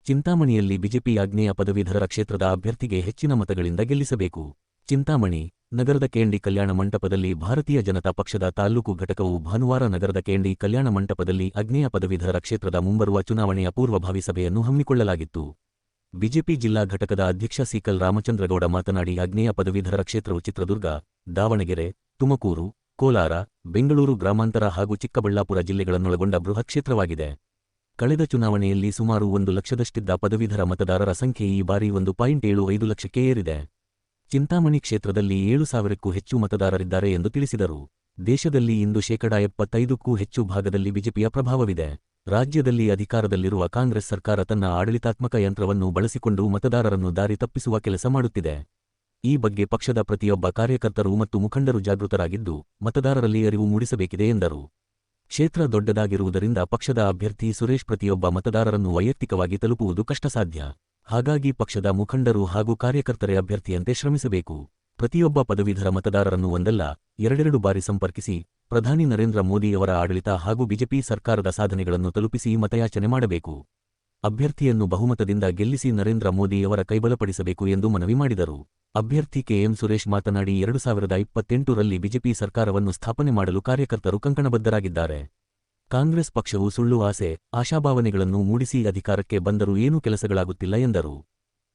ಚಿಂತಾಮಣಿಯಲ್ಲಿ BJP ಆಗ್ನೇಯ ಪದವೀಧರರ ಕ್ಷೇತ್ರದ ಅಭ್ಯರ್ಥಿಗೆ ಹೆಚ್ಚಿನ ಮತಗಳಿಂದ ಗೆಲ್ಲಿಸಬೇಕು. ಚಿಂತಾಮಣಿ ನಗರದ ಕೆಎನ್ಡಿ ಕಲ್ಯಾಣ ಮಂಟಪದಲ್ಲಿ ಭಾರತೀಯ ಜನತಾ ಪಕ್ಷದ ತಾಲ್ಲೂಕು ಘಟಕವು ಭಾನುವಾರ ನಗರದ ಕೆಎನ್ಡಿ ಕಲ್ಯಾಣ ಮಂಟಪದಲ್ಲಿ ಆಗ್ನೇಯ ಪದವೀಧರರ ಕ್ಷೇತ್ರದ ಮುಂಬರುವ ಚುನಾವಣೆಯ ಪೂರ್ವಭಾವಿ ಸಭೆಯನ್ನು ಹಮ್ಮಿಕೊಳ್ಳಲಾಗಿತ್ತು. ಬಿಜೆಪಿ ಜಿಲ್ಲಾ ಘಟಕದ ಅಧ್ಯಕ್ಷ ಸಿಕಲ್ ರಾಮಚಂದ್ರಗೌಡ ಮಾತನಾಡಿ, ಆಗ್ನೇಯ ಪದವೀಧರರ ಕ್ಷೇತ್ರವು ಚಿತ್ರದುರ್ಗ, ದಾವಣಗೆರೆ, ತುಮಕೂರು, ಕೋಲಾರ, ಬೆಂಗಳೂರು ಗ್ರಾಮಾಂತರ ಹಾಗೂ ಚಿಕ್ಕಬಳ್ಳಾಪುರ ಜಿಲ್ಲೆಗಳನ್ನೊಳಗೊಂಡ ಬೃಹತ್ ಕ್ಷೇತ್ರವಾಗಿದೆ. ಕಳೆದ ಚುನಾವಣೆಯಲ್ಲಿ ಸುಮಾರು 1 ಲಕ್ಷದಷ್ಟಿದ್ದ ಪದವೀಧರ ಮತದಾರರ ಸಂಖ್ಯೆ ಈ ಬಾರಿ 1.75 ಲಕ್ಷಕ್ಕೆ ಏರಿದೆ. ಚಿಂತಾಮಣಿ ಕ್ಷೇತ್ರದಲ್ಲಿ 7,000ಕ್ಕೂ ಹೆಚ್ಚು ಮತದಾರರಿದ್ದಾರೆ ಎಂದು ತಿಳಿಸಿದರು. ದೇಶದಲ್ಲಿ ಇಂದು 75ಕ್ಕೂ ಹೆಚ್ಚು ಭಾಗದಲ್ಲಿ ಬಿಜೆಪಿಯ ಪ್ರಭಾವವಿದೆ. ರಾಜ್ಯದಲ್ಲಿ ಅಧಿಕಾರದಲ್ಲಿರುವ ಕಾಂಗ್ರೆಸ್ ಸರ್ಕಾರ ತನ್ನ ಆಡಳಿತಾತ್ಮಕ ಯಂತ್ರವನ್ನು ಬಳಸಿಕೊಂಡು ಮತದಾರರನ್ನು ದಾರಿ ತಪ್ಪಿಸುವ ಕೆಲಸ ಮಾಡುತ್ತಿದೆ. ಈ ಬಗ್ಗೆ ಪಕ್ಷದ ಪ್ರತಿಯೊಬ್ಬ ಕಾರ್ಯಕರ್ತರು ಮತ್ತು ಮುಖಂಡರು ಜಾಗೃತರಾಗಿದ್ದು, ಮತದಾರರಲ್ಲಿ ಅರಿವು ಮೂಡಿಸಬೇಕಿದೆ ಎಂದರು. ಕ್ಷೇತ್ರ ದೊಡ್ಡದಾಗಿರುವುದರಿಂದ ಪಕ್ಷದ ಅಭ್ಯರ್ಥಿ ಸುರೇಶ್ ಪ್ರತಿಯೊಬ್ಬ ಮತದಾರರನ್ನು ವೈಯಕ್ತಿಕವಾಗಿ ತಲುಪುವುದು ಕಷ್ಟಸಾಧ್ಯ. ಹಾಗಾಗಿ ಪಕ್ಷದ ಮುಖಂಡರು ಹಾಗೂ ಕಾರ್ಯಕರ್ತರೇ ಅಭ್ಯರ್ಥಿಯಂತೆ ಶ್ರಮಿಸಬೇಕು. ಪ್ರತಿಯೊಬ್ಬ ಪದವೀಧರ ಮತದಾರರನ್ನು ಒಂದಲ್ಲ 2 ಬಾರಿ ಸಂಪರ್ಕಿಸಿ ಪ್ರಧಾನಿ ನರೇಂದ್ರ ಮೋದಿಯವರ ಆಡಳಿತ ಹಾಗೂ ಬಿಜೆಪಿ ಸರ್ಕಾರದ ಸಾಧನೆಗಳನ್ನು ತಲುಪಿಸಿ ಮತಯಾಚನೆ ಮಾಡಬೇಕು. ಅಭ್ಯರ್ಥಿಯನ್ನು ಬಹುಮತದಿಂದ ಗೆಲ್ಲಿಸಿ ನರೇಂದ್ರ ಮೋದಿಯವರ ಕೈಬಲಪಡಿಸಬೇಕು ಎಂದು ಮನವಿ ಮಾಡಿದರು. ಅಭ್ಯರ್ಥಿ ಕೆಎಂ ಸುರೇಶ್ ಮಾತನಾಡಿ, 2028ರಲ್ಲಿ ಬಿಜೆಪಿ ಸರ್ಕಾರವನ್ನು ಸ್ಥಾಪನೆ ಮಾಡಲು ಕಾರ್ಯಕರ್ತರು ಕಂಕಣಬದ್ಧರಾಗಿದ್ದಾರೆ. ಕಾಂಗ್ರೆಸ್ ಪಕ್ಷವು ಸುಳ್ಳು ಆಸೆ, ಆಶಾಭಾವನೆಗಳನ್ನು ಮೂಡಿಸಿ ಅಧಿಕಾರಕ್ಕೆ ಬಂದರೂ ಏನೂ ಕೆಲಸಗಳಾಗುತ್ತಿಲ್ಲ ಎಂದರು.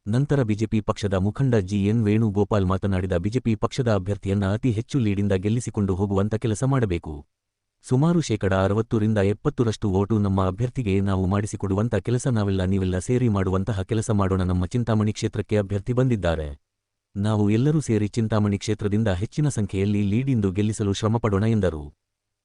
ನಂತರ ಬಿಜೆಪಿ ಪಕ್ಷದ ಮುಖಂಡ ಜಿಎನ್ ವೇಣುಗೋಪಾಲ್ ಮಾತನಾಡಿದ, ಬಿಜೆಪಿ ಪಕ್ಷದ ಅಭ್ಯರ್ಥಿಯನ್ನ ಅತಿ ಹೆಚ್ಚು ಲೀಡಿಂದ ಗೆಲ್ಲಿಸಿಕೊಂಡು ಹೋಗುವಂತ ಕೆಲಸ ಮಾಡಬೇಕು. ಸುಮಾರು 60ರಿಂದ 70ರಷ್ಟು ವೋಟು ನಮ್ಮ ಅಭ್ಯರ್ಥಿಗೆ ನಾವು ಮಾಡಿಸಿಕೊಡುವಂತ ಕೆಲಸ ನೀವೆಲ್ಲ ಸೇರಿ ಮಾಡುವಂತಹ ಕೆಲಸ ಮಾಡೋಣ. ನಮ್ಮ ಚಿಂತಾಮಣಿ ಕ್ಷೇತ್ರಕ್ಕೆ ಅಭ್ಯರ್ಥಿ ಬಂದಿದ್ದಾರೆ. ನಾವು ಎಲ್ಲರೂ ಸೇರಿ ಚಿಂತಾಮಣಿ ಕ್ಷೇತ್ರದಿಂದ ಹೆಚ್ಚಿನ ಸಂಖ್ಯೆಯಲ್ಲಿ ಲೀಡಿಂದು ಗೆಲ್ಲಿಸಲು ಶ್ರಮಪಡೋಣ ಎಂದರು.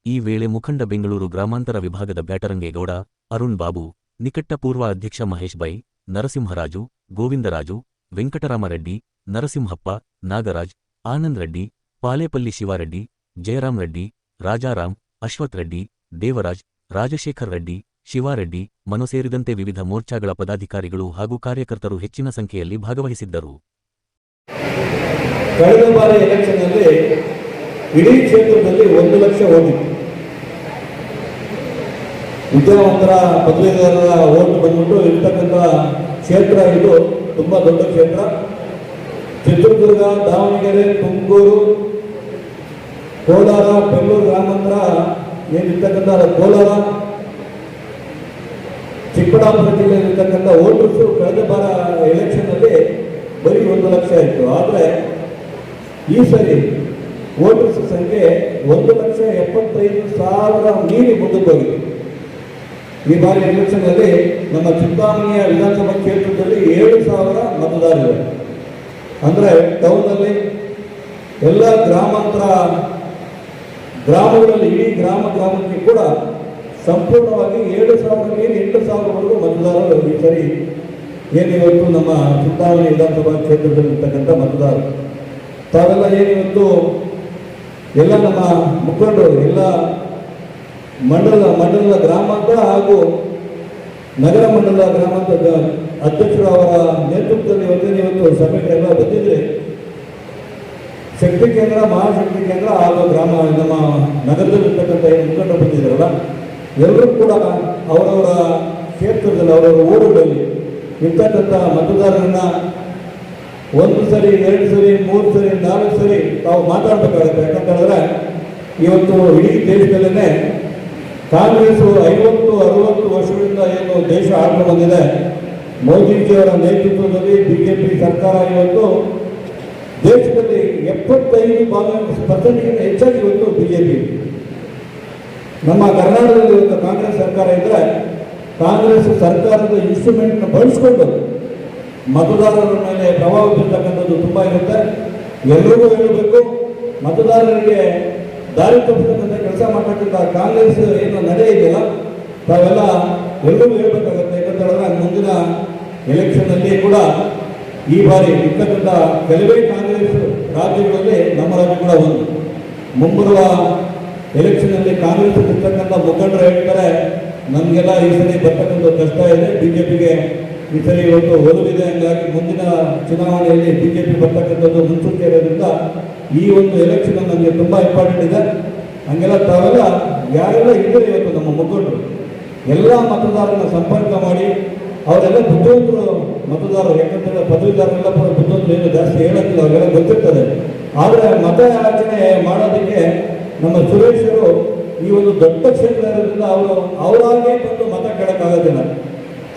ಈ ವೇಳೆ ಮುಖಂಡ ಬೆಂಗಳೂರು ಗ್ರಾಮಾಂತರ ವಿಭಾಗದ ಬ್ಯಾಟರಂಗೇಗೌಡ, ಅರುಣ್ ಬಾಬು, ನಿಕಟ್ಟ ಪೂರ್ವ ಅಧ್ಯಕ್ಷ ಮಹೇಶ್ ಬೈ, ನರಸಿಂಹರಾಜು, ಗೋವಿಂದರಾಜು, ವೆಂಕಟರಾಮರೆಡ್ಡಿ, ನರಸಿಂಹಪ್ಪ, ನಾಗರಾಜ್, ಆನಂದ್ ರೆಡ್ಡಿ, ಪಾಲೇಪಲ್ಲಿ ಶಿವಾರೆಡ್ಡಿ, ಜಯರಾಮ್ ರೆಡ್ಡಿ, ರಾಜಾರಾಮ್, ಅಶ್ವಥ್ ರೆಡ್ಡಿ, ದೇವರಾಜ್, ರಾಜಶೇಖರ್ ರೆಡ್ಡಿ, ಶಿವಾರೆಡ್ಡಿ, ಮನು ಸೇರಿದಂತೆ ವಿವಿಧ ಮೋರ್ಚಾಗಳ ಪದಾಧಿಕಾರಿಗಳು ಹಾಗೂ ಕಾರ್ಯಕರ್ತರು ಹೆಚ್ಚಿನ ಸಂಖ್ಯೆಯಲ್ಲಿ ಭಾಗವಹಿಸಿದ್ದರು. ಕಳೆದ ಬಾರಿ ಎಲೆಕ್ಷನ್ನಲ್ಲಿ ಇಡೀ ಕ್ಷೇತ್ರದಲ್ಲಿ 1 ಲಕ್ಷ ಓಟಿತ್ತು. ವಿದ್ಯಾವಂತರ ಪದವೀಧರರ ಓಟ್ ಬಂದ್ಬಿಟ್ಟು ಇರ್ತಕ್ಕಂಥ ಕ್ಷೇತ್ರ ಇದು ತುಂಬಾ ದೊಡ್ಡ ಕ್ಷೇತ್ರ. ಚಿತ್ರದುರ್ಗ, ದಾವಣಗೆರೆ, ತುಮಕೂರು, ಕೋಲಾರ, ಬೆಂಗಳೂರು ಗ್ರಾಮಾಂತರ ಏನಿರ್ತಕ್ಕಂಥ ಕೋಲಾರ, ಚಿಕ್ಕಬಳ್ಳಾಪುರ ಜಿಲ್ಲೆಯಲ್ಲಿರ್ತಕ್ಕಂಥ ವೋಟರ್ಸು ಕಳೆದ ಬಾರ ಎಲೆಕ್ಷನ್ನಲ್ಲಿ ಬರೀ 1 ಲಕ್ಷ ಇತ್ತು. ಆದರೆ ಈ ಸರಿ ವೋಟರ್ಸ್ ಸಂಖ್ಯೆ 1,75,000 ಮೀರಿ ಮುಂದಕ್ಕೆ ಹೋಗಿದೆ. ಈ ಬಾರಿ ಎಲೆಕ್ಷನ್ನಲ್ಲಿ ನಮ್ಮ ಚಿಂತಾಮಣಿಯ ವಿಧಾನಸಭಾ ಕ್ಷೇತ್ರದಲ್ಲಿ 7,000 ಮತದಾರರು. ಅಂದರೆ ಟೌನಲ್ಲಿ ಎಲ್ಲ ಗ್ರಾಮಗಳಲ್ಲಿ ಇಡೀ ಗ್ರಾಮಕ್ಕೆ ಕೂಡ ಸಂಪೂರ್ಣವಾಗಿ 7,000 ಮೀರಿ 8,000ವರೆಗೂ ಮತದಾರರು ಈ ಸರಿ ಏನಿವತ್ತು ನಮ್ಮ ಚಿಂತಾಮಣಿ ವಿಧಾನಸಭಾ ಕ್ಷೇತ್ರದಲ್ಲಿ ಇರ್ತಕ್ಕಂಥ ಮತದಾರರು. ತಾವೆಲ್ಲ ಏನಿವತ್ತು ಎಲ್ಲ ನಮ್ಮ ಮುಖಂಡರು ಎಲ್ಲ ಮಂಡಲದ ಗ್ರಾಮಾಂತರ ಹಾಗೂ ನಗರ ಮಂಡಲ ಗ್ರಾಮಾಂತರದ ಅಧ್ಯಕ್ಷರು ಅವರ ನೇತೃತ್ವದಲ್ಲಿ ಇವತ್ತು ಸಭೆಗಳೆಲ್ಲ ಬಂದಿದ್ರೆ ಶಕ್ತಿ ಕೇಂದ್ರ, ಮಹಾಶಕ್ತಿ ಕೇಂದ್ರ ಹಾಗೂ ಗ್ರಾಮ ನಮ್ಮ ನಗರದಲ್ಲಿರ್ತಕ್ಕಂಥ ಮುಖಂಡರು ಬಂದಿದ್ದಾರಲ್ಲ, ಎಲ್ಲರೂ ಕೂಡ ಅವರವರ ಕ್ಷೇತ್ರದಲ್ಲಿ ಅವರವರ ಊರುಗಳಲ್ಲಿ ಇರ್ತಕ್ಕಂಥ ಮತದಾರರನ್ನ 1 ಸರಿ 2 ಸರಿ 3 ಸರಿ 4 ಸರಿ ತಾವು ಮಾತಾಡಬೇಕಾಗುತ್ತೆ. ಯಾಕಂತೇಳಿದ್ರೆ ಇವತ್ತು ಇಡೀ ದೇಶದಲ್ಲೇ ಕಾಂಗ್ರೆಸ್ 50-60 ವರ್ಷಗಳಿಂದ ಏನು ದೇಶ ಆಳ್ಕೊಂಡು ಬಂದಿದೆ, ಮೋದಿಜಿಯವರ ನೇತೃತ್ವದಲ್ಲಿ ಬಿಜೆಪಿ ಸರ್ಕಾರ ಇವತ್ತು ದೇಶದಲ್ಲಿ 75% ಹೆಚ್ಚಾಗಿ ಇವತ್ತು ಬಿಜೆಪಿ. ನಮ್ಮ ಕರ್ನಾಟಕದಲ್ಲಿ ಇವತ್ತು ಕಾಂಗ್ರೆಸ್ ಸರ್ಕಾರ ಇದ್ದರೆ ಕಾಂಗ್ರೆಸ್ ಸರ್ಕಾರದ ಇನ್ಸ್ಟ್ರೂಮೆಂಟ್ನ ಬಳಸ್ಕೊಂಡು ಮತದಾರರ ಮೇಲೆ ಪ್ರಭಾವ ಬೀರ್ತಕ್ಕಂಥದ್ದು ತುಂಬ ಇರುತ್ತೆ. ಎಲ್ಲರಿಗೂ ಹೇಳಬೇಕು, ಮತದಾರರಿಗೆ ದಾರಿ ತಪ್ಪಿಸ್ತಕ್ಕಂಥ ಕೆಲಸ ಮಾಡ್ತಕ್ಕಂಥ ಕಾಂಗ್ರೆಸ್ ಏನು ನಡೆ ಇದೆಯಲ್ಲ, ತಾವೆಲ್ಲ ಎಲ್ಲರಿಗೂ ಹೇಳಬೇಕಾಗುತ್ತೆ. ಯಾಕಂತೇಳಿದ್ರೆ ಮುಂದಿನ ಎಲೆಕ್ಷನ್ನಲ್ಲಿ ಕೂಡ ಈ ಬಾರಿ ಇರ್ತಕ್ಕಂಥ ಕೆಲವೇ ಕಾಂಗ್ರೆಸ್ ರಾಜ್ಯಗಳಲ್ಲಿ ನಮ್ಮ ರಾಜ್ಯ ಕೂಡ ಒಂದು. ಮುಂಬರುವ ಎಲೆಕ್ಷನ್ನಲ್ಲಿ ಕಾಂಗ್ರೆಸ್ ಇರ್ತಕ್ಕಂಥ ಮುಖಂಡರು ಹೇಳ್ತಾರೆ, ನಮಗೆಲ್ಲ ಈ ಸರಿ ಬರ್ತಕ್ಕಂಥ ಕಷ್ಟ ಇದೆ, ಬಿಜೆಪಿಗೆ ಈ ಸರಿ ಇವತ್ತು ಒಲವಿದೆ, ಹಂಗಾಗಿ ಮುಂದಿನ ಚುನಾವಣೆಯಲ್ಲಿ ಬಿಜೆಪಿ ಬರ್ತಕ್ಕಂಥದ್ದು ಮುನ್ಸೂಚನೆ ಇರೋದ್ರಿಂದ ಈ ಒಂದು ಎಲೆಕ್ಷನ್ ನಮಗೆ ತುಂಬ ಇಂಪಾರ್ಟೆಂಟ್ ಇದೆ. ಹಂಗೆಲ್ಲ ತಾವೆಲ್ಲ ಯಾರೆಲ್ಲ ಇದ್ದರೆ ಇವತ್ತು ನಮ್ಮ ಮುಖಂಡರು ಎಲ್ಲ ಮತದಾರರನ್ನ ಸಂಪರ್ಕ ಮಾಡಿ ಅವರೆಲ್ಲ ಬುದ್ಧಿವಂತರು ಮತದಾರರು, ಯಾಕಂತಂದ್ರೆ ಪದವೀಧರರೆಲ್ಲ ಬುದ್ಧಿವಂತರು, ಏನು ಜಾಸ್ತಿ ಹೇಳೋಕ್ಕಿಲ್ಲ, ಅವರೆಲ್ಲ ಗೊತ್ತಿರ್ತದೆ. ಆದರೆ ಮತ ಯಾಚನೆ ಮಾಡೋದಕ್ಕೆ ನಮ್ಮ ಸುರೇಶರು ಈ ಒಂದು ದೊಡ್ಡ ಕ್ಷೇತ್ರ ಇರೋದ್ರಿಂದ ಅವರಾಗೇ ಬಂದು ಮತ ಕೇಳೋಕ್ಕಾಗೋದಿಲ್ಲ.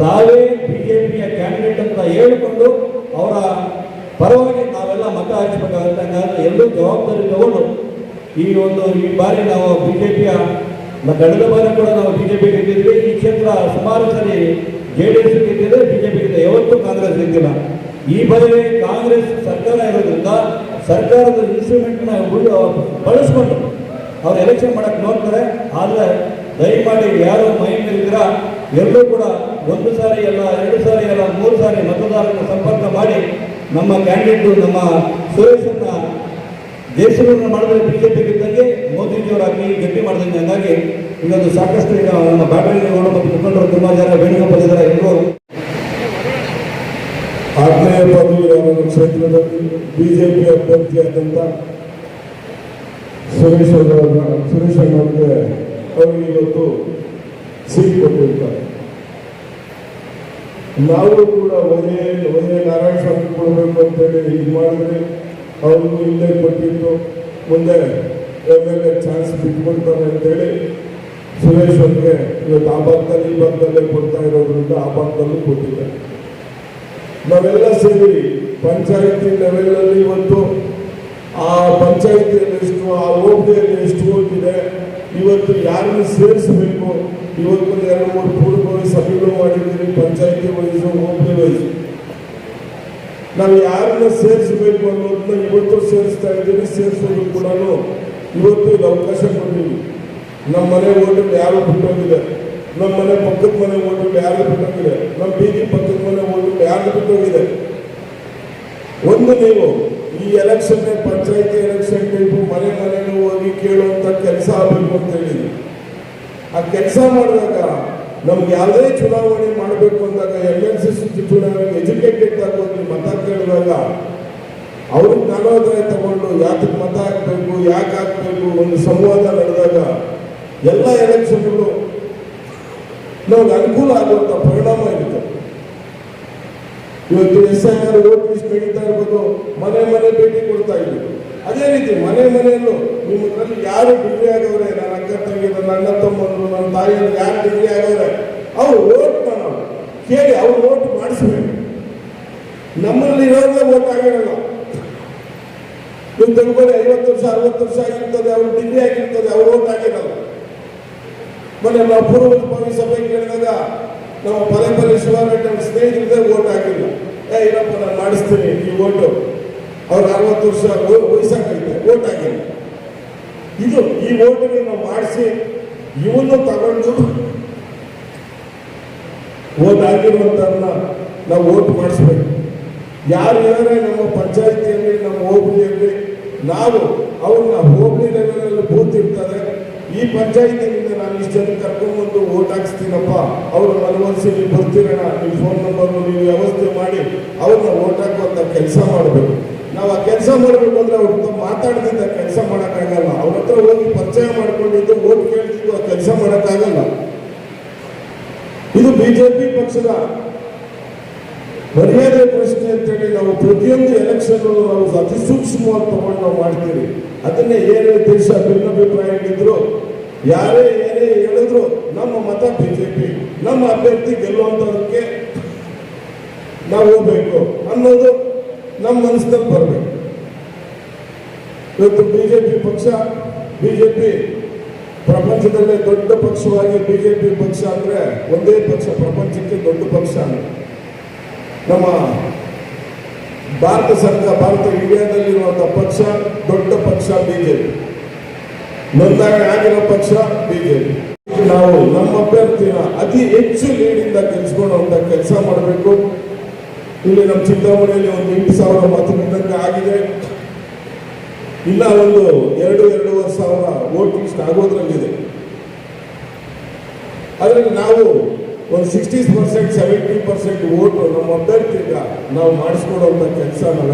ತಾವೇ ಬಿಜೆಪಿಯ ಕ್ಯಾಂಡಿಡೇಟ್ ಅಂತ ಹೇಳಿಕೊಂಡು ಅವರ ಪರವಾಗಿ ನಾವೆಲ್ಲ ಮತ ಹಾಕಿಸ್ಬೇಕಾಗುತ್ತೆ. ಹಂಗಾದ್ರೆ ಎಲ್ಲರೂ ಜವಾಬ್ದಾರಿ ತಗೊಂಡು ಈ ಬಾರಿ ನಾವು ಬಿಜೆಪಿಯ ಕಳೆದ ಬಾರಿ ಕೂಡ ನಾವು ಬಿಜೆಪಿ ಗೆದ್ದಿದ್ವಿ. ಈ ಕ್ಷೇತ್ರ ಸುಮಾರು ಸರಿ JDS ಗೆದ್ದಿದೆ, ಬಿಜೆಪಿ ಗೆದ್ದಿದೆ, ಯಾವತ್ತೂ ಕಾಂಗ್ರೆಸ್ ಗೆದ್ದಿಲ್ಲ. ಈ ಬಾರಿ ಕಾಂಗ್ರೆಸ್ ಸರ್ಕಾರ ಇರೋದ್ರಿಂದ ಸರ್ಕಾರದ ಇನ್ಸ್ಟ್ರೂಮೆಂಟ್ನ ಬಳಸ್ಕೊಂಡು ಅವ್ರು ಎಲೆಕ್ಷನ್ ಮಾಡಕ್ಕೆ ನೋಡ್ತಾರೆ. ಆದರೆ ದಯಮಾಡಿ ಯಾರು ಮೈ ಮೇಲಿದ್ದೀರ ಎಲ್ಲರೂ ಕೂಡ 1 ಸಾರಿ ಅಲ್ಲ, 2 ಸಾರಿ ಅಲ್ಲ, 3 ಸಾರಿ ಮತದಾರರನ್ನು ಸಂಪರ್ಕ ಮಾಡಿ ನಮ್ಮ ಕ್ಯಾಂಡಿಡೇಟು ನಮ್ಮ ಸುರೇಶನ್ನ ದೇಶವನ್ನು ಮಾಡಿದ್ರೆ ಬಿಜೆಪಿ ಗೆದ್ದಂಗೆ, ಮೋದಿಜಿಯವರು ಹಾಕಿ ಗಟ್ಟಿ ಮಾಡಿದಂಗೆ. ಹಂಗಾಗಿ ಇದೊಂದು ಸಾಕಷ್ಟು ಈಗ ನಮ್ಮ ಬ್ಯಾಟರಿ ಮತ್ತು ಮುಖಂಡರು ತುಂಬ ಜನ ವೇಣುಗೋಪಾಲ್ ಇದ್ದಾರೆ. ಎಲ್ಲರೂ ಆಗ್ನೇಯ ಪದವೀಧರ ಕ್ಷೇತ್ರದಲ್ಲಿ ಬಿಜೆಪಿ ಅಭ್ಯರ್ಥಿಯಾದಂಥ ಸುರೇಶ್ ಅವರಿಗೆ ಅವರಿಗೆ ಇವತ್ತು ಸೀಟ್ ಕೊಟ್ಟಿರ್ತಾರೆ. ನಾವು ಕೂಡ ಒಳ್ಳೆ ನಾರಾಯಣ ಸ್ವಾಮಿ ಕೊಡಬೇಕು ಅಂತೇಳಿ ಇದು ಮಾಡಿದ್ರೆ ಅವ್ರಿಗೂ ಇಲ್ಲೇ ಕೊಟ್ಟಿದ್ದು, ಮುಂದೆ MLA ಚಾನ್ಸ್ ಬಿಟ್ಕೊಡ್ತಾರೆ ಅಂತೇಳಿ ಸುರೇಶ್ ಅವ್ರಿಗೆ ಇವತ್ತು ಆ ಭಾಗದಲ್ಲಿ ಈ ಭಾಗದಲ್ಲೇ ಕೊಡ್ತಾ ಇರೋದ್ರಿಂದ ಆ ಭಾಗದಲ್ಲೂ ಕೊಟ್ಟಿದ್ದಾರೆ. ನಾವೆಲ್ಲ ಸೇರಿ ಪಂಚಾಯತಿ ಲೆವೆಲಲ್ಲಿ ಇವತ್ತು ಆ ಪಂಚಾಯತಿಯಲ್ಲಿ ಎಷ್ಟು, ಆ ಹೋಬಳಿಯಲ್ಲಿ ಎಷ್ಟು ಹೋಗಿದೆ, ಇವತ್ತು ಯಾರನ್ನು ಸೇರಿಸಬೇಕು, ಇವತ್ತು 2-3 ಪೂರ್ವಭಾವಿ ಸಭೆಗಳು ಮಾಡಿದ್ದೀವಿ. ಪಂಚಾಯತಿ ವೈಸು, ಹೋಬಳಿ ವೈಸು ನಾವು ಯಾರನ್ನ ಸೇರಿಸಬೇಕು ಅನ್ನೋದನ್ನ ಇವತ್ತು ಸೇರಿಸ್ತಾ ಇದ್ದೀವಿ. ಸೇರಿಸೋದು ಕೂಡ ಇವತ್ತು ಇದು ಅವಕಾಶ ಕೊಟ್ಟಿವಿ. ನಮ್ಮ ಮನೆ ಓಟಲ್ಲಿ ಯಾರು ಬಿಟ್ಟೋಗಿದೆ, ನಮ್ಮ ಮನೆ ಪಕ್ಕದ ಮನೆ ಓಟಲ್ಲಿ ಯಾರು ಬಿಟ್ಟೋಗಿದೆ, ನಮ್ಮ ಬೀದಿ ಪಕ್ಕದ ಮನೆ ಓಟಲ್ಲಿ ಯಾರು ಬಿಟ್ಟೋಗಿದೆ. ಒಂದು ನೀವು ಈ ಎಲೆಕ್ಷನ್ ಪಂಚಾಯತಿ ಎಲೆಕ್ಷನ್ ಟೈಪು ಮನೆಗೂ ಹೋಗಿ ಕೇಳುವಂತ ಕೆಲಸ ಆಗಬೇಕು ಅಂತ ಹೇಳಿದ್ವಿ. ಆ ಕೆಲಸ ಮಾಡಿದಾಗ ನಮ್ಗೆ ಯಾವುದೇ ಚುನಾವಣೆ ಮಾಡಬೇಕು ಅಂದಾಗ MLC ಚುನಾವಣೆಗೆ ಎಜುಕೇಟೆಡ್ ಆಗೋಗಿ ಮತ ಕೇಳಿದಾಗ ಅವ್ರಿಗೆ ಜ್ಞಾನೋದಯ ತಗೊಂಡು ಯಾತಕ್ಕೆ ಮತ ಹಾಕಬೇಕು, ಯಾಕೆ ಹಾಕಬೇಕು, ಒಂದು ಸಂವಾದ ನಡೆದಾಗ ಎಲ್ಲ ಎಲೆಕ್ಷನ್ಗಳು ನಮ್ಗೆ ಅನುಕೂಲ ಆಗುವಂಥ ಪರಿಣಾಮ ಇರುತ್ತೆ. ಇವತ್ತು SIR ವೋಟ್ ಲಿಸ್ಟ್ ನಡೀತಾ ಇರ್ಬೋದು, ಮನೆ ಭೇಟಿ ಕೊಡ್ತಾ ಇದ್ದೀವಿ. ಅದೇ ರೀತಿ ಮನೆಯಲ್ಲೂ ನಿಮ್ಮದ್ರಲ್ಲಿ ಯಾರು ಡಿಗ್ರಿ ಆಗವ್ರೆ, ನನ್ನ ಅಕ್ಕ ತಂಗಿದ್ರು, ನನ್ನ ಅಣ್ಣ ತಮ್ಮಂದ್ರು, ನನ್ನ ತಾಯಿಯರು ಯಾರು ಡಿಗ್ರಿ ಆಗವ್ರೆ ಅವ್ರು ಓಟ್ನ ನಾವು ಕೇಳಿ ಅವ್ರು ಓಟ್ ಮಾಡಿಸ್ಬೇಕು. ನಮ್ಮಲ್ಲಿ ಇರೋದೇ ಓಟ್ ಆಗಿರಲ್ಲ. ನೀವು ತಗೊಳ್ಳಿ 50 ವರ್ಷ 60 ವರ್ಷ ಆಗಿರ್ತದೆ, ಅವ್ರು ಡಿಗ್ರಿ ಆಗಿರ್ತದೆ, ಅವ್ರು ಓಟ್ ಆಗಿರಲ್ಲ. ಮೊನ್ನೆ ನಾವು ಪೂರ್ವಭಾವಿ ಸಭೆ ಕೇಳಿದಾಗ ನಮ್ಮ ಪದೇ ಶಿವರೆಡ್ಡಿ ಸ್ನೇಹಿತರದೇ ಓಟ್ ಆಗಿಲ್ಲ. ಇರಪ್ಪ ನಾನು ಮಾಡಿಸ್ತೀನಿ ಈ ಓಟು, ಅವ್ರು 60 ವರ್ಷ ವಯಸ್ಸಾಗೈತೆ, ಓಟ್ ಆಗಿಲ್ಲ. ಇದು ಈ ಓಟನ್ನು ನಾವು ಮಾಡಿಸಿ ಇವನ್ನು ತಗೊಂಡು ಓಟ್ ಆಗಿರುವಂತನ್ನ ನಾವು ಓಟ್ ಮಾಡಿಸ್ಬೇಕು. ಯಾರು ಏನಾದ್ರೆ ನಮ್ಮ ಪಂಚಾಯತಿಯಲ್ಲಿ, ನಮ್ಮ ಹೋಬಳಿಯಲ್ಲಿ ನಾವು ಅವ್ರನ್ನ ಹೋಬಳಿ ಲೆವೆಲಲ್ಲಿ ಬೂತ್ ಇರ್ತದೆ, ಈ ಪಂಚಾಯತಿನಿಂದ ನಾನು ಇಷ್ಟು ಜನ ಕರ್ಕೊಂಡ್ಬಂದು ಓಟ್ ಹಾಕ್ಸ್ತೀನಪ್ಪ, ಅವರು ಮನವೊಲಿಸಿ ನೀವು ಬರ್ತೀರಣ್ಣ, ನಿಮ್ಮ ಫೋನ್ ನಂಬರ್ ನೀವು ವ್ಯವಸ್ಥೆ ಮಾಡಿ ಅವ್ರನ್ನ ಓಟ್ ಹಾಕುವಂತ ಕೆಲಸ ಮಾಡಬೇಕು. ನಾವು ಆ ಕೆಲಸ ಮಾಡಬೇಕು ಅಂದ್ರೆ ಅವ್ರ ಹತ್ರ ಮಾತಾಡ್ತಿದ್ದ ಕೆಲಸ ಮಾಡೋಕ್ಕಾಗಲ್ಲ. ಅವ್ರ ಹತ್ರ ಹೋಗಿ ಪರಿಚಯ ಮಾಡ್ಕೊಂಡಿದ್ದು ಓಟ್ ಕೇಳ್ತಿದ್ದು ಆ ಕೆಲಸ ಮಾಡೋಕ್ಕಾಗಲ್ಲ. ಇದು ಬಿಜೆಪಿ ಪಕ್ಷದ ಮರ್ಯಾದೆ ಪ್ರಶ್ನೆ ಅಂತೇಳಿ ನಾವು ಪ್ರತಿಯೊಂದು ಎಲೆಕ್ಷನ್ ನಾವು ಅತಿ ಸೂಕ್ಷ್ಮವಾಗಿ ತಗೊಂಡು ನಾವು ಮಾಡ್ತೀವಿ. ಅದನ್ನೇ ಏನೇ ದೇಶ ಭಿನ್ನಾಭಿಪ್ರಾಯ ಇದ್ರು, ಯಾರೇ ಏನೇ ಹೇಳಿದ್ರು ನಮ್ಮ ಮತ ಬಿಜೆಪಿ, ನಮ್ಮ ಅಭ್ಯರ್ಥಿ ಗೆಲ್ಲುವಂಥದಕ್ಕೆ ನಾವು ಹೋಗ್ಬೇಕು ಅನ್ನೋದು ನಮ್ಮ ಮನಸ್ಸಿನಲ್ಲಿ ಬರಬೇಕು. ಇವತ್ತು ಬಿಜೆಪಿ ಪಕ್ಷ, ಬಿಜೆಪಿ ಪ್ರಪಂಚದಲ್ಲೇ ದೊಡ್ಡ ಪಕ್ಷವಾಗಿ ಬಿಜೆಪಿ ಪಕ್ಷ ಅಂದ್ರೆ ಒಂದೇ ಪಕ್ಷ, ಪ್ರಪಂಚಕ್ಕೆ ದೊಡ್ಡ ಪಕ್ಷ ಅಂದ್ರೆ ನಮ್ಮ ಭಾರತ ಸರ್ಕಾರ, ಭಾರತ ಇಂಡಿಯಾದಲ್ಲಿರುವಂತಹ ಪಕ್ಷ, ದೊಡ್ಡ ಪಕ್ಷ ಬಿಜೆಪಿ, ನೋಂದಣಿ ಆಗಿರೋ ಪಕ್ಷ ಬಿಜೆಪಿ. ನಾವು ನಮ್ಮ ಅಭ್ಯರ್ಥಿನ ಅತಿ ಹೆಚ್ಚು ಲೀಡಿಂದ ಗೆಲ್ಸ್ಕೊಳ್ಳುವಂತ ಕೆಲಸ ಮಾಡಬೇಕು. ಇಲ್ಲಿ ನಮ್ಮ ಚಿಂತಾಮಣಿಯಲ್ಲಿ ಒಂದು 8,000 ಮತಗಟ್ಟೆ ಆಗಿದೆ. ಇಲ್ಲ ಒಂದು 2-2.5 ಸಾವಿರ ವೋಟ್ ಲಿಸ್ಟ್ ಆಗೋದ್ರಲ್ಲಿದೆ. ಅದರಲ್ಲಿ ನಾವು ಒಂದು 60% 70% ವೋಟು ನಮ್ಮ ಅಭ್ಯರ್ಥಿಗ ನಾವು ಮಾಡಿಸ್ಕೊಡುವಂಥ ಕೆಲಸ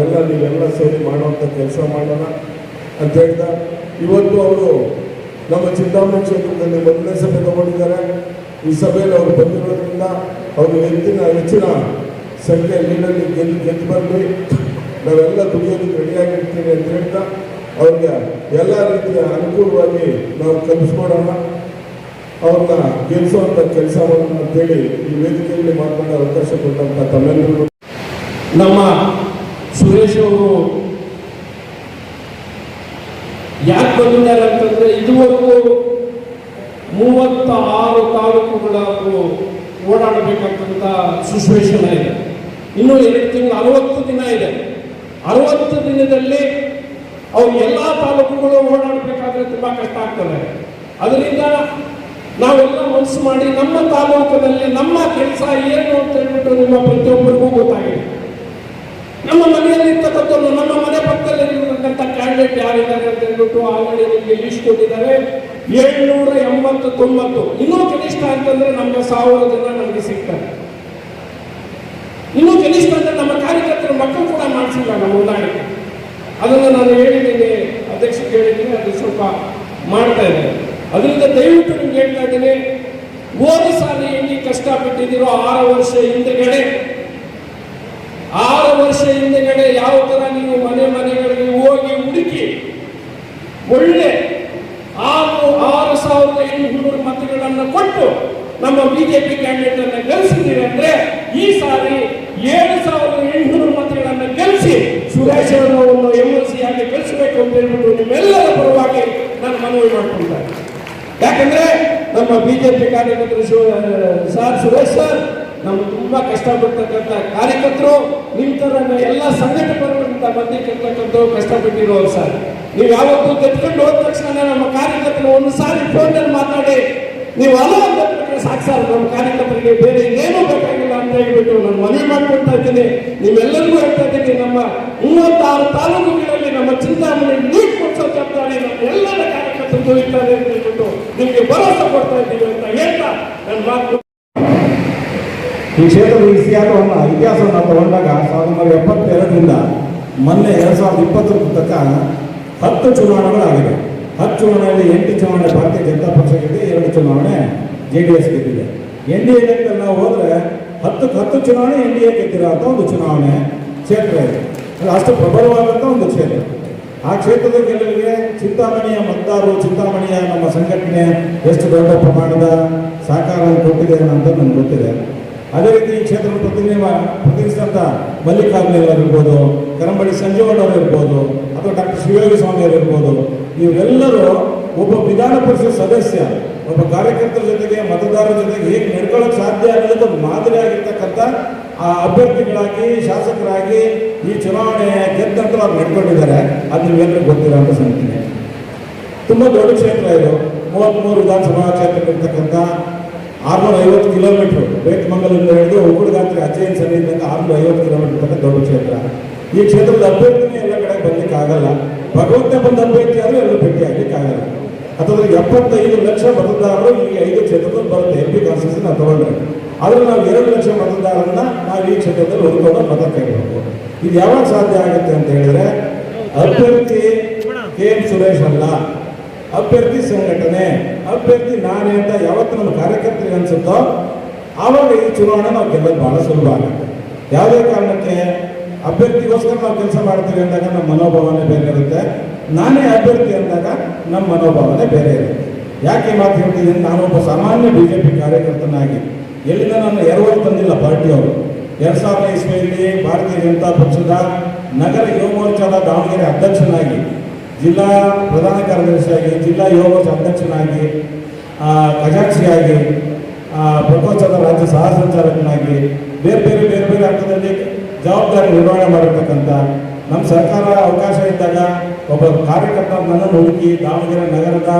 ನೀವೆಲ್ಲ ಸೇರಿ ಮಾಡುವಂಥ ಕೆಲಸ ಮಾಡೋಣ ಅಂತ ಹೇಳಿದ. ಇವತ್ತು ಅವರು ನಮ್ಮ ಚಿಂತಾಮಣಿ ಕ್ಷೇತ್ರದಲ್ಲಿ 1ನೇ ಸಭೆ ತಗೊಂಡಿದ್ದಾರೆ. ಈ ಸಭೆಯಲ್ಲಿ ಅವರು ಬಂದಿರೋದ್ರಿಂದ ಕ್ಷೇತ್ರದಿಂದ ಅವರು ಹೆಚ್ಚಿನ ಸಂಖ್ಯೆ ನೀಡಲಿ ಗೆದ್ದು ಬರಲಿ, ನಾವೆಲ್ಲ ದುಡಿಯೋದಕ್ಕೆ ರೆಡಿಯಾಗಿರ್ತೀವಿ ಅಂತ ಹೇಳ್ತಾ ಅವ್ರಿಗೆ ಎಲ್ಲ ರೀತಿಯ ಅನುಕೂಲವಾಗಿ ನಾವು ಕಲಿಸ್ಕೊಡೋಣ, ಅವ್ರನ್ನ ಗೆಲ್ಲಿಸುವಂಥ ಕೆಲಸ ಮಾಡೋಣ ಅಂತೇಳಿ ಈ ವೇದಿಕೆಯಲ್ಲಿ ಮಾತನಾಡೋ ಅವಕಾಶ ಕೊಟ್ಟಂಥ ತಮ್ಮೆಲ್ಲರಿಗೂ ನಮ್ಮ ಸುರೇಶ್ ಅವರು ಯಾಕೆ ಬಂದಿದ್ದಾರೆ ಅಂತಂದ್ರೆ ಇದುವರೆಗೂ 36 ತಾಲೂಕುಗಳ ಓಡಾಡಬೇಕಂತ ಸಿಚುವೇಶನ್ ಇದೆ. ಇನ್ನೂ 2 ತಿಂಗಳು 60 ದಿನ ಇದೆ. 60 ದಿನದಲ್ಲಿ ಅವ್ರು ಎಲ್ಲ ತಾಲೂಕುಗಳು ಓಡಾಡಬೇಕಾದ್ರೆ ತುಂಬಾ ಕಷ್ಟ ಆಗ್ತದೆ. ಅದರಿಂದ ನಾವೆಲ್ಲ ಮನಸ್ಸು ಮಾಡಿ ನಮ್ಮ ತಾಲೂಕಿನಲ್ಲಿ ನಮ್ಮ ಕೆಲಸ ಏನು ಅಂತ ಹೇಳ್ಬಿಟ್ಟು ನಿಮ್ಮ ಪ್ರತಿಯೊಬ್ಬರಿಗೂ ಗೊತ್ತಾಗಿದೆ. ನಮ್ಮ ಮನೆಯಲ್ಲಿರ್ತಕ್ಕಂಥವ್ರು, ನಮ್ಮ ಮನೆ ಪಕ್ಕದಲ್ಲಿ ಇರತಕ್ಕಂಥ ಕ್ಯಾಂಡಿಡೇಟ್ ಯಾರಿದ್ದಾರೆ ಅಂತ ಹೇಳ್ಬಿಟ್ಟು ಆಲ್ರೆಡಿ ನಿಮಗೆ ಲಿಸ್ಟ್ ಕೊಟ್ಟಿದ್ದಾರೆ. 789, ಇನ್ನೂ ಕನಿಷ್ಠ ಅಂತಂದ್ರೆ ನಮ್ಗೆ 1000 ಜನ ನಮಗೆ ಸಿಗ್ತಾರೆ. ಇನ್ನೂ ಕನಿಷ್ಠ ಅಂದ್ರೆ ನಮ್ಮ ಕಾರ್ಯಕರ್ತರ ಮಕ್ಕಳು ಕೂಡ ಮಾಡಿಸಿಲ್ಲ ನಮ್ಮ ಹೊಂದಾಣಿಕೆ. ಅದನ್ನು ನಾನು ಹೇಳಿದ್ದೀನಿ, ಅಧ್ಯಕ್ಷರಿಗೆ ಹೇಳಿದ್ದೀನಿ, ಅದು ಸ್ವಲ್ಪ ಮಾಡ್ತಾ ಇದ್ದಾರೆ. ಅದರಿಂದ ದಯವಿಟ್ಟು ನಿಮ್ಗೆ ಹೇಳ್ತಾ ಇದ್ದೀನಿ, ಹೋದ ಸಾಲ ಹೆಂಗೆ ಕಷ್ಟಪಟ್ಟಿದ್ದೀರೋ 6 ವರ್ಷ ಹಿಂದೆಗಡೆ ಯಾವ ತರ ನೀವು ಮನೆಗಳಿಗೆ ಹೋಗಿ ಹುಡುಕಿ ಒಳ್ಳೆ 6,800 ಮತಗಳನ್ನು ಕೊಟ್ಟು ನಮ್ಮ ಬಿಜೆಪಿ ಕ್ಯಾಂಡಿಡೇಟ್ ಅನ್ನ ಗೆಲ್ಲಿಸಿದ್ದೀರಿ ಅಂದ್ರೆ ಈ ಸಾರಿ 7,800 ಮತಗಳನ್ನು ಗೆಲ್ಲಿಸಿ ಸುರೇಶ್ ಅವರನ್ನು MLC ಆಗಿ ಗೆಲ್ಲಿಸಬೇಕು ಅಂತ ಹೇಳ್ಬಿಟ್ಟು ನಿಮ್ಮೆಲ್ಲರ ಪರವಾಗಿ ನಾನು ಮನವಿ ಮಾಡ್ಕೊಳ್ತಾರೆ. ಯಾಕಂದ್ರೆ ನಮ್ಮ ಬಿಜೆಪಿ ಕಾರ್ಯಕರ್ತರು ಸುರೇಶ್ ಸರ್ ನಮ್ಗೆ ತುಂಬಾ ಕಷ್ಟಪಡ್ತಕ್ಕಂಥ ಕಾರ್ಯಕರ್ತರು, ನಿಮ್ ತರ ಎಲ್ಲ ಸಂಘಟಕರಿಂದ ಬಂದಿರ್ತಕ್ಕಂಥವ್ರು ಕಷ್ಟಪಟ್ಟಿರೋರು ಸರ್. ನೀವು ಯಾವತ್ತೂ ಗೆದ್ಕೊಂಡು ಹೋದ ತಕ್ಷಣ ನಮ್ಮ ಕಾರ್ಯಕರ್ತರು ಒಂದು ಸಾರಿ ಫೋನಲ್ಲಿ ಮಾತಾಡಿ ನೀವು ಅಲಬಿಟ್ರೆ ಸಾಕು ಸರ್, ನಮ್ಮ ಕಾರ್ಯಕರ್ತರಿಗೆ ಬೇರೆ ಇನ್ನೇನೂ ಬೇಕಾಗಿಲ್ಲ ಅಂತ ಹೇಳ್ಬಿಟ್ಟು ನಾನು ಮನವಿ ಮಾಡ್ಕೊಳ್ತಾ ಇದ್ದೀನಿ. ನೀವೆಲ್ಲರಿಗೂ ಹೇಳ್ತಾ ಇದ್ದೀನಿ, ನಮ್ಮ 36 ತಾಲೂಕುಗಳಲ್ಲಿ ನಮ್ಮ ಚಿಂತಾಮಣಿ ನೀಟ್ ಕೊಡಿಸೋ ಜವಾಬ್ದಾರಿ ನಮ್ಮ ಎಲ್ಲರ ಕಾರ್ಯಕರ್ತರು ಇರ್ತಾರೆ ಅಂತ ಹೇಳ್ಬಿಟ್ಟು ನಿಮಗೆ ಭರವಸೆ ಕೊಡ್ತಾ ಇದ್ದೀವಿ ಅಂತ ಹೇಳ್ತಾ ನನ್ನ ಮಾತು. ಈ ಕ್ಷೇತ್ರದ ಇತಿಹಾಸವನ್ನು ತಗೊಂಡಾಗ 1972ರಿಂದ ಮೊನ್ನೆ 2020 ತನಕ 10 ಚುನಾವಣೆಗಳಾಗಿದೆ. 10 ಚುನಾವಣೆಯಲ್ಲಿ 8 ಚುನಾವಣೆ ಭಾರತೀಯ ಜನತಾ ಪಕ್ಷ ಗೆದ್ದಿದೆ, 2 ಚುನಾವಣೆ JDS ಗೆದ್ದಿದೆ. NDA ಲೆಕ್ಕದಲ್ಲಿ ನಾವು ಹೋದ್ರೆ 10 ಚುನಾವಣೆ NDA ಗೆದ್ದಿರೋ ಅಂತ ಒಂದು ಚುನಾವಣೆ ಕ್ಷೇತ್ರ ಇದೆ. ಅಷ್ಟು ಪ್ರಬಲವಾದಂಥ ಒಂದು ಕ್ಷೇತ್ರ. ಆ ಕ್ಷೇತ್ರದ ಗೆಲುವಿಗೆ ಚಿಂತಾಮಣಿಯ ಮತದಾರರು, ಚಿಂತಾಮಣಿಯ ನಮ್ಮ ಸಂಘಟನೆ ಎಷ್ಟು ದೊಡ್ಡ ಪ್ರಮಾಣದ ಸಹಕಾರವನ್ನು ಕೊಟ್ಟಿದೆ ಅಂತ ನನಗೆ ಗೊತ್ತಿದೆ. ಅದೇ ರೀತಿ ಈ ಕ್ಷೇತ್ರದ ಪ್ರತಿನಿಧಿಸಿದಂಥ ಮಲ್ಲಿಕಾರ್ಜುನ ಇರ್ಬೋದು, ಕರಂಬಡಿ ಸಂಜೀವಣ್ಣ ಅವರು ಇರ್ಬೋದು, ಅಥವಾ ಡಾಕ್ಟರ್ ಶಿವಯೋಗಿ ಸ್ವಾಮಿ ಅವರು ಇರ್ಬೋದು, ಇವರೆಲ್ಲರೂ ಒಬ್ಬ ವಿಧಾನ ಪರಿಷತ್ ಸದಸ್ಯ ಒಬ್ಬ ಕಾರ್ಯಕರ್ತರ ಜೊತೆಗೆ ಮತದಾರರ ಜೊತೆಗೆ ಹೇಗೆ ನಡ್ಕೊಳ್ಳೋಕೆ ಸಾಧ್ಯ ಅನ್ನೋದಕ್ಕೆ ಒಂದು ಮಾದರಿಯಾಗಿರ್ತಕ್ಕಂಥ ಆ ಅಭ್ಯರ್ಥಿಗಳಾಗಿ ಶಾಸಕರಾಗಿ ಈ ಚುನಾವಣೆ ಗೆದ್ದ ನಂತರ ಅವ್ರು ನಡ್ಕೊಂಡಿದ್ದಾರೆ. ಅದು ನೀವೆಲ್ಲರಿಗೂ ಗೊತ್ತಿರೋಂಥ ಸಂಖ್ಯೆ. ತುಂಬ ದೊಡ್ಡ ಕ್ಷೇತ್ರ ಇದು. 33 ವಿಧಾನಸಭಾ ಕ್ಷೇತ್ರಗಳಿರ್ತಕ್ಕಂಥ 650 ಕಿಲೋಮೀಟರ್ ಬೇತಮಂಗಲದಿಂದ ಹಿಡಿದು ಉಗುಡುಗಾತ್ರಿ ಅಜ್ಜಯ್ಯನ ಸನ್ನಿಧಿಯಿಂದ 650 ಕಿಲೋಮೀಟರ್ ತನಕ ದೊಡ್ಡ ಕ್ಷೇತ್ರ. ಈ ಕ್ಷೇತ್ರದ ಅಭ್ಯರ್ಥಿನೇ ಎಲ್ಲ ಕಡೆ ಬರ್ಲಿಕ್ಕೆ ಆಗಲ್ಲ. ಭಗವಂತ ಬಂದ ಅಭ್ಯರ್ಥಿ ಆದರೂ ಎಲ್ಲ ಭೇಟಿ ಆಗ್ಲಿಕ್ಕೆ ಆಗಲ್ಲ. ಅಥವಾ 75 ಲಕ್ಷ ಮತದಾರರು ಈ 5 ಕ್ಷೇತ್ರದಲ್ಲಿ ಬರುತ್ತೆ. MP ಕಾನ್ಸ್ಟಿಟ್ಯೂನ್ಸಿ ನಾವು ತಗೊಂಡ್ರೆ ಆದ್ರೆ ನಾವು 2 ಲಕ್ಷ ಮತದಾರರನ್ನ ನಾವು ಈ ಕ್ಷೇತ್ರದಲ್ಲಿ ಹುಡುಕೊಂಡು ಮತ ಕೇಳಬೇಕು. ಇದು ಯಾವಾಗ ಸಾಧ್ಯ ಆಗುತ್ತೆ ಅಂತ ಹೇಳಿದ್ರೆ ಅಭ್ಯರ್ಥಿ KM ಸುರೇಶ್ ಅಲ್ಲ, ಅಭ್ಯರ್ಥಿ ಸಂಘಟನೆ, ಅಭ್ಯರ್ಥಿ ನಾನೇ ಅಂತ ಯಾವತ್ತು ನಮ್ಮ ಕಾರ್ಯಕರ್ತರಿಗೆ ಅನ್ಸುತ್ತೋ ಆವಾಗ ಈ ಚುನಾವಣೆ ನಾವು ಗೆಲ್ಲೋದು ಬಹಳ ಸುಲಭ ಆಗುತ್ತೆ. ಯಾವುದೇ ಕಾರಣಕ್ಕೆ ಅಭ್ಯರ್ಥಿಗೋಸ್ಕರ ನಾವು ಕೆಲಸ ಮಾಡ್ತೀವಿ ಅಂದಾಗ ನಮ್ಮ ಮನೋಭಾವನೆ ಬೇರೆ ಇರುತ್ತೆ, ನಾನೇ ಅಭ್ಯರ್ಥಿ ಅಂದಾಗ ನಮ್ಮ ಮನೋಭಾವನೆ ಬೇರೆ ಇರುತ್ತೆ. ಯಾಕೆ ಮಾತು ಹೇಳ್ತಿದ್ದೀನಿ, ನಾನೊಬ್ಬ ಸಾಮಾನ್ಯ BJP ಕಾರ್ಯಕರ್ತನಾಗಿ ಎಲ್ಲಿಂದ ನಾನು ಎರವಲು ತಂದಿಲ್ಲ. ಪಾರ್ಟಿಯವರು 2000 ಇಸ್ವಿಯಲ್ಲಿ ಭಾರತೀಯ ಜನತಾ ಪಕ್ಷದ ನಗರ ಯುವ ಮೋರ್ಚಾದ ದಾವಣಗೆರೆ ಅಧ್ಯಕ್ಷನಾಗಿ, ಜಿಲ್ಲಾ ಪ್ರಧಾನ ಕಾರ್ಯದರ್ಶಿಯಾಗಿ, ಜಿಲ್ಲಾ ಯುವ ಮೋರ್ಚಾ ಅಧ್ಯಕ್ಷನಾಗಿ, ಖಜಾಂಚಿಯಾಗಿ, ಪ್ರಕೋಷ್ಠದ ರಾಜ್ಯ ಸಹ ಸಂಚಾಲಕನಾಗಿ ಬೇರೆ ಬೇರೆ ಹಂತದಲ್ಲಿ ಜವಾಬ್ದಾರಿ ನಿರ್ವಹಣೆ ಮಾಡಿರ್ತಕ್ಕಂಥ ನಮ್ಮ ಸರ್ಕಾರ ಅವಕಾಶ ಇದ್ದಾಗ ಒಬ್ಬ ಕಾರ್ಯಕರ್ತ ನನ್ನನ್ನು ಹುಡುಕಿ ದಾವಣಗೆರೆ ನಗರದ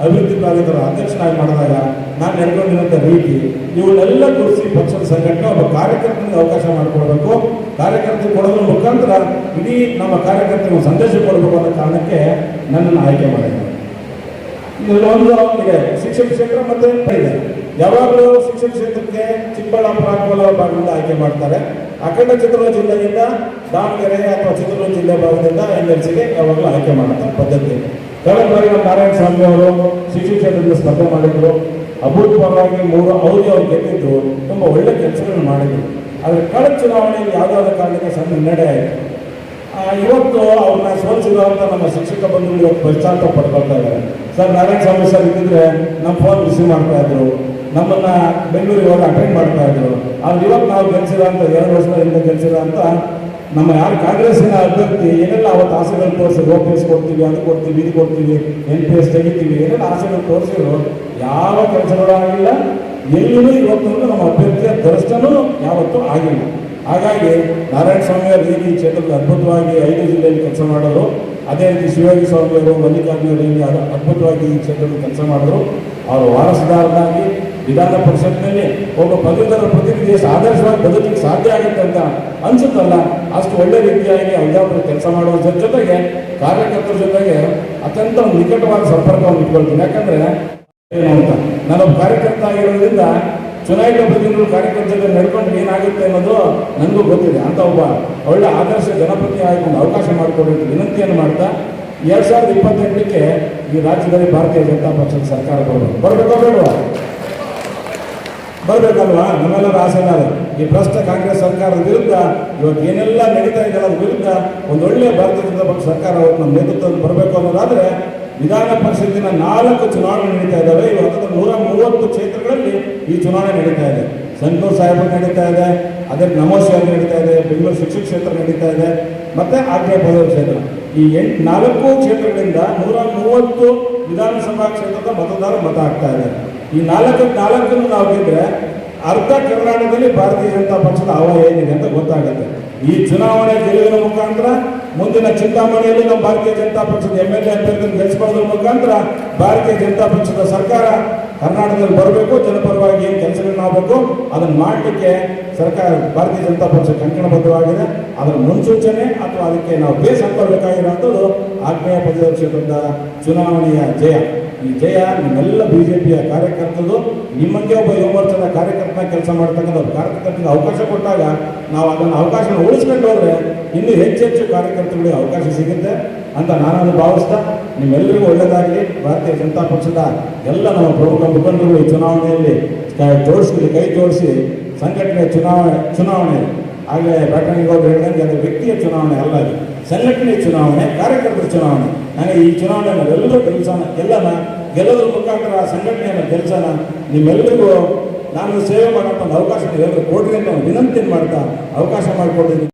ಅಭಿವೃದ್ಧಿ ಪ್ರಾಧಿಕಾರ ಅಧ್ಯಕ್ಷನಾಗಿ ಮಾಡಿದಾಗ ನಾನು ನಡ್ಕೊಂಡಿರೋಂಥ ರೀತಿ ಇವುಗಳೆಲ್ಲ ಕೂರಿಸಿ ಪಕ್ಷದ ಸಂಘಟನೆ ಒಬ್ಬ ಕಾರ್ಯಕರ್ತನಿಗೆ ಅವಕಾಶ ಮಾಡಿಕೊಡ್ಬೇಕು. ಕಾರ್ಯಕರ್ತರಿಗೆ ಕೊಡೋದ್ರ ಮುಖಾಂತರ ಇಡೀ ನಮ್ಮ ಕಾರ್ಯಕರ್ತರಿಗೆ ಸಂದೇಶ ಕೊಡಬೇಕು ಅನ್ನೋ ಕಾರಣಕ್ಕೆ ನನ್ನನ್ನು ಆಯ್ಕೆ ಮಾಡಿದ್ದಾರೆ. ಇದೊಂದು ಅವನಿಗೆ ಶಿಕ್ಷಣ ಕ್ಷೇತ್ರ ಮತ್ತೆ ಇದೆ. ಯಾವಾಗಲೂ ಶಿಕ್ಷಣ ಕ್ಷೇತ್ರಕ್ಕೆ ಚಿಕ್ಕಬಳ್ಳಾಪುರ ಕೋಲಾರ ಭಾಗದಿಂದ ಆಯ್ಕೆ ಮಾಡ್ತಾರೆ. ಅಖಂಡ ಚಿತ್ರದುರ್ಗ ಜಿಲ್ಲೆಯಿಂದ ದಾವಣಗೆರೆ ಅಥವಾ ಚಿತ್ರದುರ್ಗ ಜಿಲ್ಲೆ ಭಾಗದಿಂದ MLCಗೆ ಯಾವಾಗಲೂ ಆಯ್ಕೆ ಮಾಡುವಂಥ ಪದ್ಧತಿ. ಕಳೆದ ಬಾರಿ ನಾರಾಯಣ ಸ್ವಾಮಿ ಅವರು ಶಿಕ್ಷಣ ಕ್ಷೇತ್ರದಿಂದ ಸ್ಪರ್ಧೆ ಮಾಡಿದ್ರು. ಅಭೂತಪೂರ್ವವಾಗಿ ಅವ್ರು ಗೆದ್ದಿದ್ದು ತುಂಬ ಒಳ್ಳೆ ಕೆಲಸಗಳನ್ನು ಮಾಡಿದ್ರು. ಆದರೆ ಕಳೆದ ಚುನಾವಣೆಯಲ್ಲಿ ಯಾವುದಾದ ಕಾರಣಕ್ಕೆ ಸಣ್ಣ ಹಿನ್ನಡೆ ಆಯಿತು. ಇವತ್ತು ಅವ್ರನ್ನ ಸೋಲಿಸಿರುವಂಥ ನಮ್ಮ ಶಿಕ್ಷಕ ಬಂಧುಗಳು ಇವತ್ತು ಪಶ್ಚಾತ್ತಾಪ ಪಡ್ಕೊಳ್ತಾ ಇದ್ದಾರೆ. ಸರ್ ನಾರಾಯಣ ಸ್ವಾಮಿ ಸರ್ ಇದ್ದಿದ್ರೆ ನಮ್ಮ ಫೋನ್ ರಿಸೀವ್ ಮಾಡ್ತಾ ಇದ್ರು, ನಮ್ಮನ್ನ ಬೆಂಗಳೂರಿಗೆ ಹೋಗಿ ಅಟೆಂಡ್ ಮಾಡ್ತಾ ಇದ್ರು. ಆದ್ರೆ ಇವತ್ತು ನಾವು ಗೆಲ್ಸಿರೋಂಥ 2 ವರ್ಷದಿಂದ ಗೆಲ್ಸಿರೋಂಥ ನಮ್ಮ ಯಾರು ಕಾಂಗ್ರೆಸ್ಸಿನ ಅಭ್ಯರ್ಥಿ ಏನೆಲ್ಲ ಅವತ್ತು ಆಸೆಗಳು ತೋರಿಸಿ OPS ಕೊಡ್ತೀವಿ, ಅದು ಕೊಡ್ತೀವಿ, ಇದು ಕೊಡ್ತೀವಿ, NPS ತೆಗಿತೀವಿ, ಏನೆಲ್ಲ ಆಸೆಗಳು ತೋರಿಸಿದ್ರು ಯಾವ ಕೆಲಸಗಳು ಆಗಿಲ್ಲ. ಎಲ್ಲೂ ಇವತ್ತೊಂದು ನಮ್ಮ ಅಭ್ಯರ್ಥಿಯ ದರ್ಶನೂ ಯಾವತ್ತೂ ಆಗಿಲ್ಲ. ಹಾಗಾಗಿ ನಾರಾಯಣ ಸ್ವಾಮಿ ಅವರು ಈ ಕ್ಷೇತ್ರದ ಅದ್ಭುತವಾಗಿ 5 ಜಿಲ್ಲೆಯಲ್ಲಿ ಕೆಲಸ ಮಾಡೋರು. ಅದೇ ರೀತಿ ಶಿವಯೋಗಿ ಸ್ವಾಮಿಯವರು, ಮಲ್ಲಿಕಾರ್ಜುನರು ಅದ್ಭುತವಾಗಿ ಈ ಕ್ಷೇತ್ರದಲ್ಲಿ ಕೆಲಸ ಮಾಡಿದ್ರು. ಅವರು ವಾರಸುದಾರರಾಗಿ ವಿಧಾನ ಪರಿಷತ್ನಲ್ಲಿ ಒಬ್ಬ ಪದವೀಧರ ಪ್ರತಿನಿಧಿ ಆದರ್ಶವಾಗಿ ಬದುಕಲಿಕ್ಕೆ ಸಾಧ್ಯ ಆಗುತ್ತೆ ಅಂತ ಅನ್ಸುತ್ತಲ್ಲ, ಅಷ್ಟು ಒಳ್ಳೆ ರೀತಿಯಾಗಿ ಅಧ್ಯಾಪಕರು ಕೆಲಸ ಮಾಡುವ ಜೊತೆಗೆ ಕಾರ್ಯಕರ್ತರ ಜೊತೆಗೆ ಅತ್ಯಂತ ನಿಕಟವಾದ ಸಂಪರ್ಕವನ್ನು ಇಟ್ಕೊಳ್ತೀನಿ. ಯಾಕಂದ್ರೆ ಏನು ಅಂತ ನಾನೊಬ್ಬ ಕಾರ್ಯಕರ್ತ ಆಗಿರೋದ್ರಿಂದ ಚುನಾಯಿತ ಪ್ರತಿನಿಧಿಗಳು ಕಾರ್ಯಕರ್ತರ ನಡ್ಕೊಂಡು ಏನಾಗುತ್ತೆ ಅನ್ನೋದು ನನಗೂ ಗೊತ್ತಿದೆ. ಅಂತ ಒಬ್ಬ ಒಳ್ಳೆ ಆದರ್ಶ ಜನಪ್ರತಿ ಆಗಿ ಅವಕಾಶ ಮಾಡಿಕೊಡಬೇಕು ವಿನಂತಿಯನ್ನು ಮಾಡ್ತಾ 2028ಕ್ಕೆ ಈ ರಾಜ್ಯದಲ್ಲಿ ಭಾರತೀಯ ಜನತಾ ಪಕ್ಷದ ಸರ್ಕಾರ ಬರಬೇಕೋ ಬೇಡವಾ? ಬರಬೇಕಲ್ವಾ? ನಮ್ಮೆಲ್ಲರ ಆಸೆ ಇದೆ. ಈ ಭ್ರಷ್ಟ ಕಾಂಗ್ರೆಸ್ ಸರ್ಕಾರದ ವಿರುದ್ಧ ಇವತ್ತು ಏನೆಲ್ಲ ನಡೀತಾ ಇದೆ ಅದರ ವಿರುದ್ಧ ಒಂದೊಳ್ಳೆ ಭಾರತೀಯ ಜನತಾ ಪಕ್ಷ ಸರ್ಕಾರ ನಮ್ಮ ನೇತೃತ್ವದಲ್ಲಿ ಬರಬೇಕು ಅನ್ನೋದಾದ್ರೆ ವಿಧಾನ ಪರಿಷತ್ತಿನ 4 ಚುನಾವಣೆ ನಡೀತಾ ಇದ್ದಾವೆ. ಇವತ್ತು 130 ಕ್ಷೇತ್ರಗಳಲ್ಲಿ ಈ ಚುನಾವಣೆ ನಡೀತಾ ಇದೆ. ಸಂತೂರ್ ಸಾಹೇಬ್ ನಡೀತಾ ಇದೆ, ಅದೇ ನಮೋಶಿ ನಡೀತಾ ಇದೆ, ಬೆಂಗಳೂರು ಶಿಕ್ಷಕ ಕ್ಷೇತ್ರ ನಡೀತಾ ಇದೆ, ಮತ್ತೆ ಆಗ್ನೇಯ ಪದವಿ ಕ್ಷೇತ್ರ. ಈ 4 ಕ್ಷೇತ್ರಗಳಿಂದ 130 ವಿಧಾನಸಭಾ ಕ್ಷೇತ್ರದ ಮತದಾರ ಮತ ಆಗ್ತಾ ಇದೆ. ಈ 4 ನಾವು ಗೆದ್ರೆ ಅರ್ಧ ಕರ್ನಾಟಕದಲ್ಲಿ ಭಾರತೀಯ ಜನತಾ ಪಕ್ಷದ ಹವಾ ಏನಿದೆ ಅಂತ ಗೊತ್ತಾಗುತ್ತೆ. ಈ ಚುನಾವಣೆ ಗೆಲುವಿನ ಮುಖಾಂತರ ಮುಂದಿನ ಚಿಂತಾಮಣಿಯಲ್ಲಿ ನಮ್ಮ ಭಾರತೀಯ ಜನತಾ ಪಕ್ಷದ MLA ಅಭ್ಯರ್ಥಿಯನ್ನು ಗೆಲ್ಲಿಸಿಕೊಳ್ಳೋದ್ರ ಮುಖಾಂತರ ಭಾರತೀಯ ಜನತಾ ಪಕ್ಷದ ಸರ್ಕಾರ ಕರ್ನಾಟಕದಲ್ಲಿ ಬರಬೇಕು. ಜನಪರವಾಗಿ ಏನು ಕೆಲಸಗಳನ್ನ ಆಗಬೇಕು ಅದನ್ನು ಮಾಡಲಿಕ್ಕೆ ಸರ್ಕಾರ ಭಾರತೀಯ ಜನತಾ ಪಕ್ಷ ಕಂಕಣಬದ್ಧವಾಗಿದೆ. ಅದರ ಮುನ್ಸೂಚನೆ ಅಥವಾ ಅದಕ್ಕೆ ನಾವು ಬೇಸ್ ಹಾಕೊಳ್ಬೇಕಾಗಿರೋಂಥದ್ದು ಆಗ್ನೇಯ ಪದವಿ ಕ್ಷೇತ್ರದ ಚುನಾವಣೆಯ ಜಯ. ಈ ಜಯ ನಿಮ್ಮೆಲ್ಲ BJPಯ ಕಾರ್ಯಕರ್ತರು, ನಿಮ್ಮಂಗೆ ಒಬ್ಬ ಯುವಮೋರ್ಚಾದ ಕಾರ್ಯಕರ್ತನ ಕೆಲಸ ಮಾಡ್ತಕ್ಕಂಥ ಕಾರ್ಯಕರ್ತರಿಗೆ ಅವಕಾಶ ಕೊಟ್ಟಾಗ ನಾವು ಅದನ್ನು ಅವಕಾಶ ಉಳಿಸ್ಕೊಂಡು ಹೋದರೆ ಇನ್ನೂ ಹೆಚ್ಚೆಚ್ಚು ಕಾರ್ಯಕರ್ತರಿಗೆ ಅವಕಾಶ ಸಿಗುತ್ತೆ ಅಂತ ನಾನು ಭಾವಿಸ್ತಾ ನಿಮ್ಮೆಲ್ಲರಿಗೂ ಒಳ್ಳೆಯದಾಗಲಿ. ಭಾರತೀಯ ಜನತಾ ಪಕ್ಷದ ಎಲ್ಲ ನಮ್ಮ ಪ್ರಮುಖ ಮುಖಂಡರು ಈ ಚುನಾವಣೆಯಲ್ಲಿ ಕೈ ಜೋಡಿಸಿ ಸಂಘಟನೆ ಚುನಾವಣೆ ಆಗಲೇ ಬ್ಯಾಟನಿಗೋರು ಹೇಳಿದಂಗೆ ಅದು ವ್ಯಕ್ತಿಯ ಚುನಾವಣೆ ಅಲ್ಲ, ಅದು ಸಂಘಟನೆ ಚುನಾವಣೆ, ಕಾರ್ಯಕರ್ತರ ಚುನಾವಣೆ. ನನಗೆ ಈ ಚುನಾವಣೆಯನ್ನು ಎಲ್ಲರೂ ಗೆಲ್ಲೋದ್ರ ಮುಖಾಂತರ ಸಂಘಟನೆಯನ್ನು ಗೆಲ್ಸೋಣ. ನಿಮ್ಮೆಲ್ಲರಿಗೂ ನಾನು ಸೇವೆ ಮಾಡೋಂಥ ಅವಕಾಶ ನೀವೆಲ್ಲರೂ ಕೊಡ್ರಿ ಅಂತ ವಿನಂತಿಯನ್ನು ಮಾಡ್ತಾ ಅವಕಾಶ ಮಾಡಿಕೊಟ್ಟಿದ್ದೀನಿ.